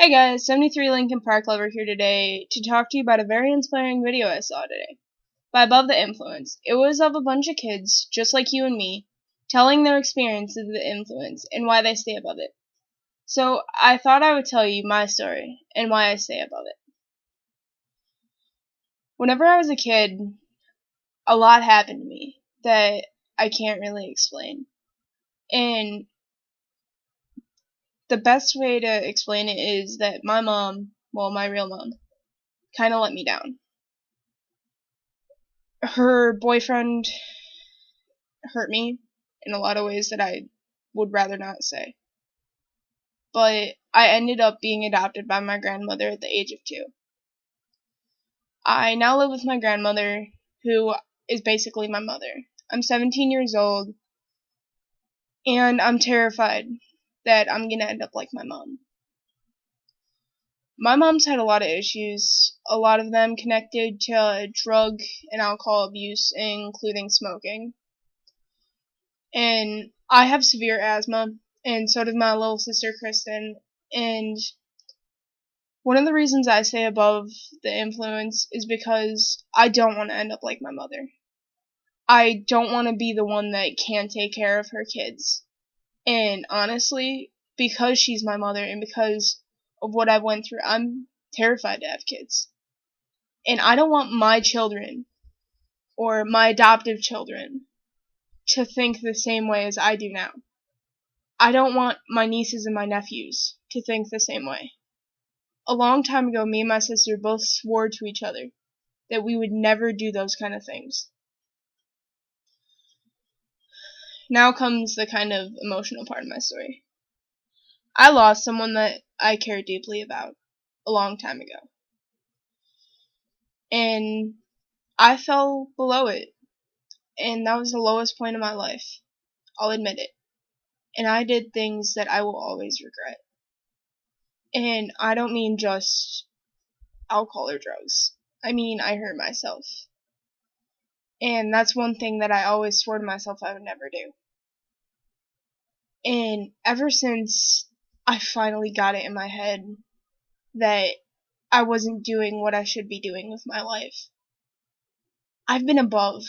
Hey guys, 73 Lincoln Park Lover here today to talk to you about a very inspiring video I saw today by Above the Influence. It was of a bunch of kids, just like you and me, telling their experience of the influence and why they stay above it. So I thought I would tell you my story and why I stay above it. Whenever I was a kid, a lot happened to me that I can't really explain. And the best way to explain it is that my mom, well, my real mom, kind of let me down. Her boyfriend hurt me in a lot of ways that I would rather not say. But I ended up being adopted by my grandmother at the age of 2. I now live with my grandmother, who is basically my mother. I'm 17 years old, and I'm terrified that I'm gonna end up like my mom. My mom's had a lot of issues, a lot of them connected to drug and alcohol abuse, including smoking. And I have severe asthma, and so does my little sister Kristen. And one of the reasons I say above the influence is because I don't want to end up like my mother. I don't want to be the one that can't take care of her kids. And honestly, because she's my mother and because of what I went through, I'm terrified to have kids. And I don't want my children or my adoptive children to think the same way as I do now. I don't want my nieces and my nephews to think the same way. A long time ago, me and my sister both swore to each other that we would never do those kind of things. Now comes the kind of emotional part of my story. I lost someone that I cared deeply about a long time ago. And I fell below it. And that was the lowest point of my life. I'll admit it. And I did things that I will always regret. And I don't mean just alcohol or drugs. I mean, I hurt myself. And that's one thing that I always swore to myself I would never do. And ever since I finally got it in my head that I wasn't doing what I should be doing with my life, I've been above.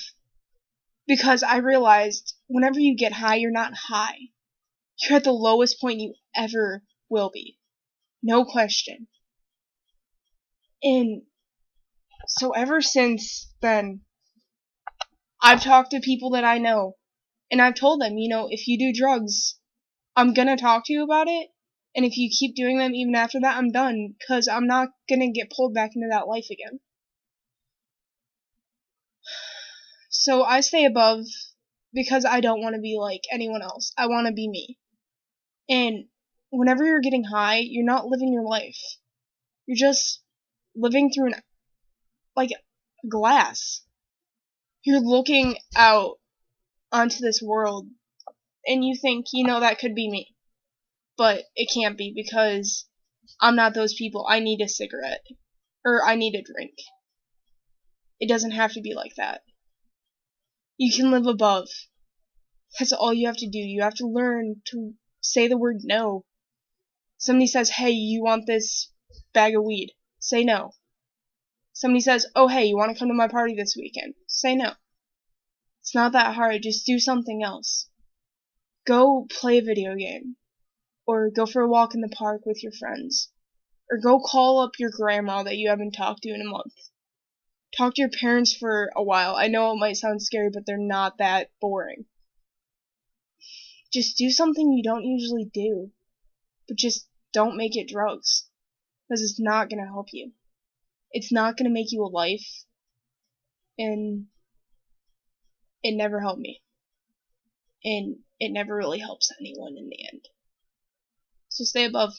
Because I realized whenever you get high, you're not high. You're at the lowest point you ever will be. No question. And so ever since then, I've talked to people that I know, and I've told them, if you do drugs, I'm gonna talk to you about it, and if you keep doing them even after that, I'm done, because I'm not gonna get pulled back into that life again. So I stay above because I don't want to be like anyone else. I want to be me. And whenever you're getting high, you're not living your life. You're just living through a glass. You're looking out onto this world, and you think, that could be me. But it can't be because I'm not those people. I need a cigarette. Or I need a drink. It doesn't have to be like that. You can live above. That's all you have to do. You have to learn to say the word no. Somebody says, hey, you want this bag of weed? Say no. Somebody says, oh, hey, you want to come to my party this weekend? Say no. It's not that hard. Just do something else. Go play a video game. Or go for a walk in the park with your friends. Or go call up your grandma that you haven't talked to in a month. Talk to your parents for a while. I know it might sound scary, but they're not that boring. Just do something you don't usually do. But just don't make it drugs. Because it's not going to help you. It's not going to make you a life. And it never helped me. And it never really helps anyone in the end. So stay above.